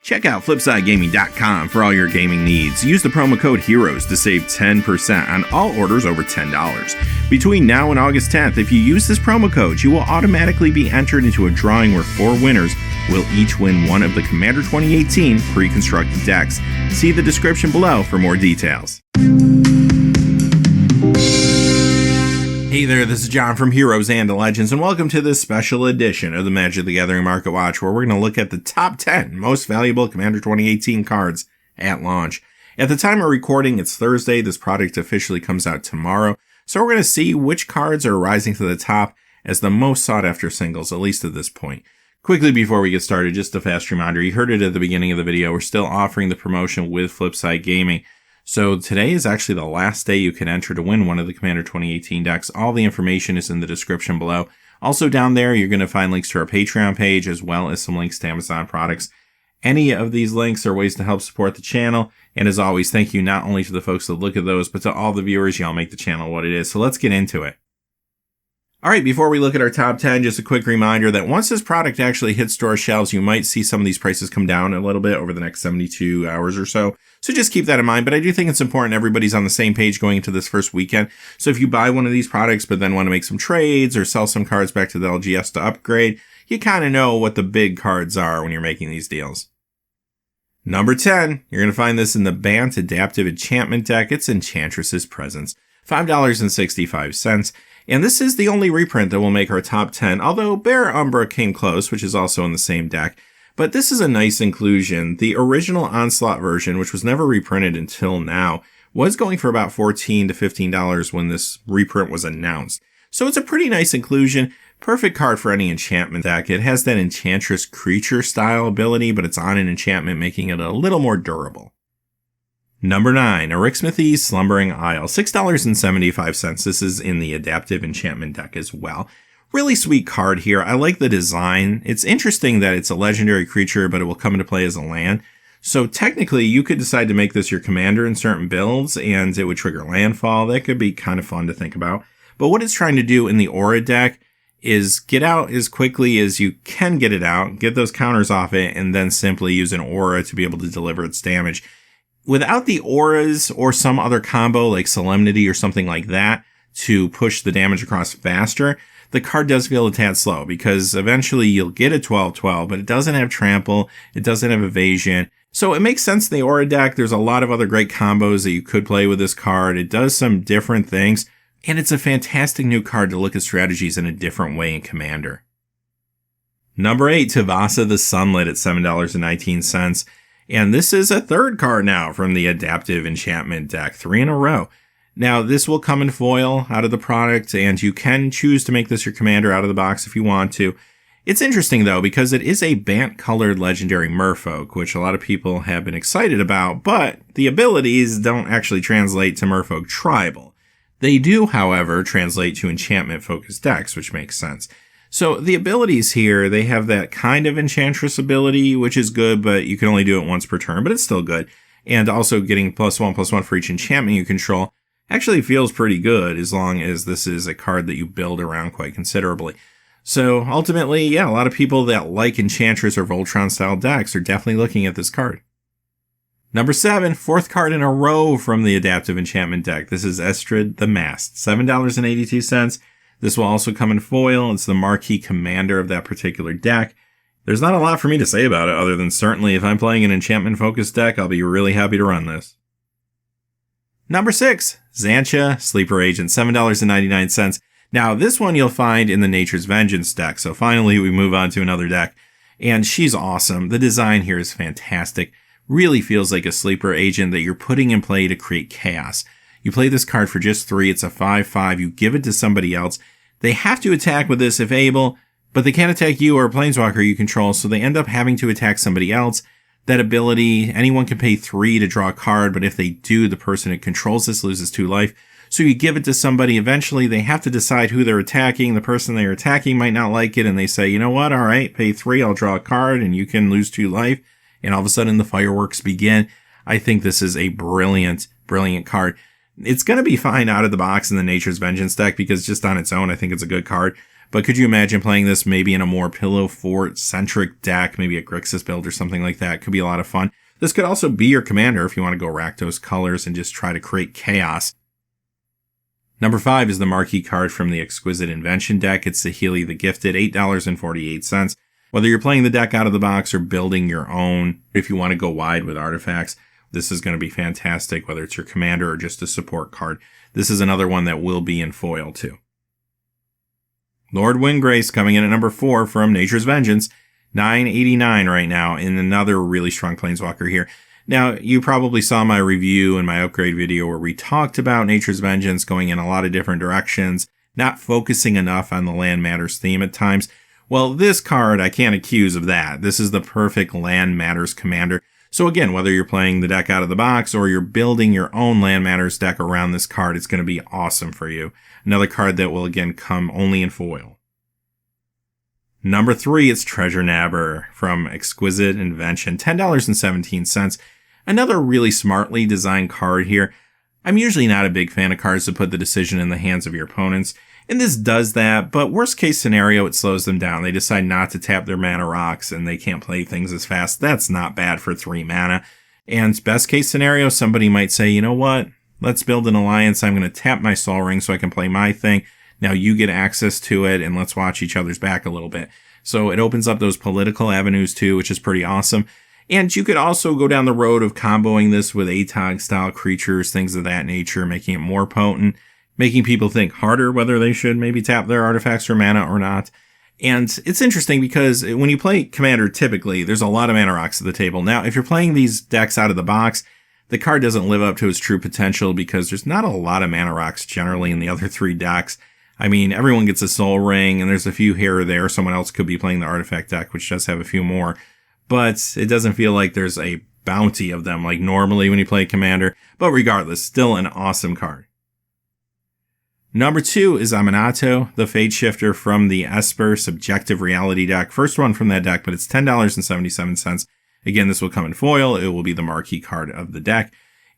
Check out FlipsideGaming.com for all your gaming needs. Use the promo code HEROES to save 10% on all orders over $10. Between now and August 10th, if you use this promo code, you will automatically be entered into a drawing where 4 winners will each win one of the Commander 2018 pre-constructed decks. See the description below for more details. Hey there, this is John from Heroes and Legends, and welcome to this special edition of the Magic the Gathering Market Watch, where we're going to look at the top 10 most valuable Commander 2018 cards at launch. At the time of recording, it's Thursday. This product officially comes out tomorrow, so we're going to see which cards are rising to the top as the most sought-after singles, at least at this point. Quickly before we get started, just a fast reminder, you heard it at the beginning of the video, we're still offering the promotion with Flipside Gaming. So today is actually the last day you can enter to win one of the Commander 2018 decks. All the information is in the description below. Also down there, you're going to find links to our Patreon page as well as some links to Amazon products. Any of these links are ways to help support the channel. And as always, thank you not only to the folks that look at those, but to all the viewers. Y'all make the channel what it is. So let's get into it. All right, before we look at our top 10, just a quick reminder that once this product actually hits store shelves, you might see some of these prices come down a little bit over the next 72 hours or so. So just keep that in mind. But I do think it's important everybody's on the same page going into this first weekend. So if you buy one of these products, but then want to make some trades or sell some cards back to the LGS to upgrade, you kind of know what the big cards are when you're making these deals. Number 10, you're going to find this in the Bant Adaptive Enchantment deck. It's Enchantress Presence, $5.65. And this is the only reprint that will make our top 10, although Bear Umbra came close, which is also in the same deck. But this is a nice inclusion. The original Onslaught version, which was never reprinted until now, was going for about $14 to $15 when this reprint was announced. So it's a pretty nice inclusion. Perfect card for any enchantment deck. It has that Enchantress creature style ability, but it's on an enchantment, making it a little more durable. Number 9, Enchantress Slumbering Isle, $6.75. This is in the Adaptive Enchantment deck as well. Really sweet card here. I like the design. It's interesting that it's a legendary creature, but it will come into play as a land. So technically, you could decide to make this your commander in certain builds, and it would trigger landfall. That could be kind of fun to think about. But what it's trying to do in the Aura deck is get out as quickly as you can get it out, get those counters off it, and then simply use an Aura to be able to deliver its damage. Without the auras or some other combo like Solemnity or something like that to push the damage across faster, the card does feel a tad slow because eventually you'll get a 12/12, but it doesn't have trample, it doesn't have evasion. So it makes sense in the aura deck. There's a lot of other great combos that you could play with this card. It does some different things, and it's a fantastic new card to look at strategies in a different way in Commander. Number 8, Tavasa the Sunlit at $7.19. And this is a third card now from the Adaptive Enchantment deck, 3 in a row. Now, this will come in foil out of the product, and you can choose to make this your commander out of the box if you want to. It's interesting, though, because it is a Bant-colored legendary merfolk, which a lot of people have been excited about, but the abilities don't actually translate to merfolk tribal. They do, however, translate to enchantment-focused decks, which makes sense. So the abilities here, they have that kind of Enchantress ability, which is good, but you can only do it once per turn, but it's still good. And also getting +1/+1 for each enchantment you control actually feels pretty good as long as this is a card that you build around quite considerably. So ultimately, yeah, a lot of people that like Enchantress or Voltron style decks are definitely looking at this card. Number 7, fourth card in a row from the Adaptive Enchantment deck. This is Estrad the Mast, $7.82. This will also come in foil. It's the marquee commander of that particular deck. There's not a lot for me to say about it other than certainly if I'm playing an enchantment-focused deck, I'll be really happy to run this. Number 6, Xantcha Sleeper Agent, $7.99. Now, this one you'll find in the Nature's Vengeance deck. So finally, we move on to another deck. And she's awesome. The design here is fantastic. Really feels like a sleeper agent that you're putting in play to create chaos. You play this card for just 3. It's a 5/5. You give it to somebody else. They have to attack with this if able, but they can't attack you or a planeswalker you control, so they end up having to attack somebody else. That ability, anyone can pay 3 to draw a card, but if they do, the person who controls this loses 2 life. So you give it to somebody. Eventually, they have to decide who they're attacking. The person they're attacking might not like it, and they say, you know what, all right, pay 3, I'll draw a card, and you can lose 2 life. And all of a sudden, the fireworks begin. I think this is a brilliant, brilliant card. It's going to be fine out of the box in the Nature's Vengeance deck because just on its own, I think it's a good card. But could you imagine playing this maybe in a more pillow fort-centric deck, maybe a Grixis build or something like that? Could be a lot of fun. This could also be your commander if you want to go Rakdos colors and just try to create chaos. Number 5 is the marquee card from the Exquisite Invention deck. It's Saheeli the Gifted, $8.48. Whether you're playing the deck out of the box or building your own, if you want to go wide with artifacts, this is going to be fantastic, whether it's your commander or just a support card. This is another one that will be in foil too. Lord Windgrace coming in at number 4 from Nature's Vengeance, $9.89 right now, in another really strong Planeswalker here. Now, you probably saw my review and my upgrade video where we talked about Nature's Vengeance going in a lot of different directions, not focusing enough on the Land Matters theme at times. Well, this card I can't accuse of that. This is the perfect Land Matters commander. So again, whether you're playing the deck out of the box or you're building your own Land Matters deck around this card, it's going to be awesome for you. Another card that will again come only in foil. Number 3, it's Treasure Nabber from Exquisite Invention, $10.17. Another really smartly designed card here. I'm usually not a big fan of cards that put the decision in the hands of your opponents, and this does that, but worst case scenario, it slows them down. They decide not to tap their mana rocks and they can't play things as fast. That's not bad for 3 mana. And best case scenario, somebody might say, you know what? Let's build an alliance. I'm going to tap my Sol Ring so I can play my thing. Now you get access to it, and let's watch each other's back a little bit. So it opens up those political avenues too, which is pretty awesome. And you could also go down the road of comboing this with ATOG-style creatures, things of that nature, making it more potent, making people think harder whether they should maybe tap their artifacts for mana or not. And it's interesting because when you play Commander, typically, there's a lot of mana rocks at the table. Now, if you're playing these decks out of the box, the card doesn't live up to its true potential because there's not a lot of mana rocks generally in the other 3 decks. I mean, everyone gets a Sol Ring, and there's a few here or there. Someone else could be playing the artifact deck, which does have a few more. But it doesn't feel like there's a bounty of them like normally when you play Commander. But regardless, still an awesome card. Number 2 is Aminato, the Fate Shifter from the Esper Subjective Reality deck. First one from that deck, but it's $10.77. Again, this will come in foil. It will be the marquee card of the deck.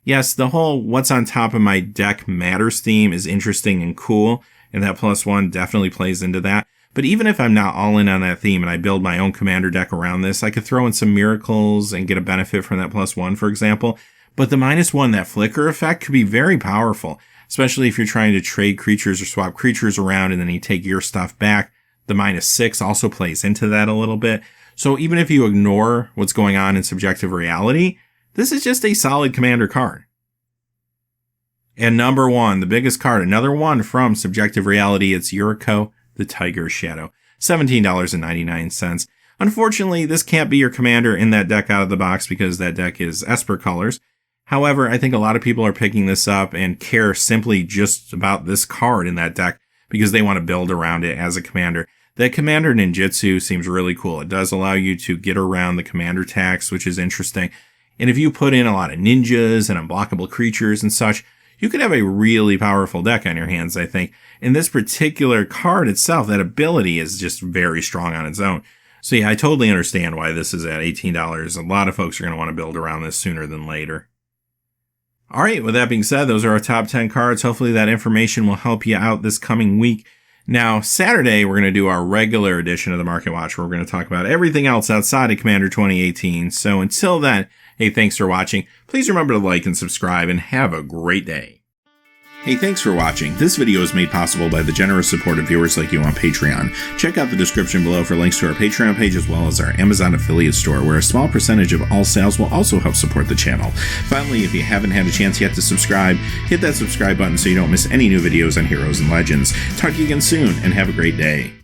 Yes, the whole what's on top of my deck matters theme is interesting and cool, and that +1 definitely plays into that. But even if I'm not all in on that theme and I build my own commander deck around this, I could throw in some miracles and get a benefit from that +1, for example. But the -1, that flicker effect, could be very powerful, especially if you're trying to trade creatures or swap creatures around and then you take your stuff back. The -6 also plays into that a little bit. So even if you ignore what's going on in Subjective Reality, this is just a solid commander card. And number 1, the biggest card, another one from Subjective Reality, it's Yuriko, the Tiger Shadow, $17.99. Unfortunately, this can't be your commander in that deck out of the box because that deck is Esper colors. However, I think a lot of people are picking this up and care simply just about this card in that deck because they want to build around it as a commander. That Commander Ninjutsu seems really cool. It does allow you to get around the commander tax, which is interesting. And if you put in a lot of ninjas and unblockable creatures and such, you could have a really powerful deck on your hands, I think. And this particular card itself, that ability is just very strong on its own. So yeah, I totally understand why this is at $18. A lot of folks are going to want to build around this sooner than later. All right, with that being said, those are our top 10 cards. Hopefully that information will help you out this coming week. Now, Saturday, we're going to do our regular edition of the Market Watch, where we're going to talk about everything else outside of Commander 2018. So until then, hey, thanks for watching. Please remember to like and subscribe, and have a great day. Hey, thanks for watching. This video is made possible by the generous support of viewers like you on Patreon. Check out the description below for links to our Patreon page as well as our Amazon affiliate store, where a small percentage of all sales will also help support the channel. Finally, if you haven't had a chance yet to subscribe, hit that subscribe button so you don't miss any new videos on Heroes and Legends. Talk to you again soon, and have a great day.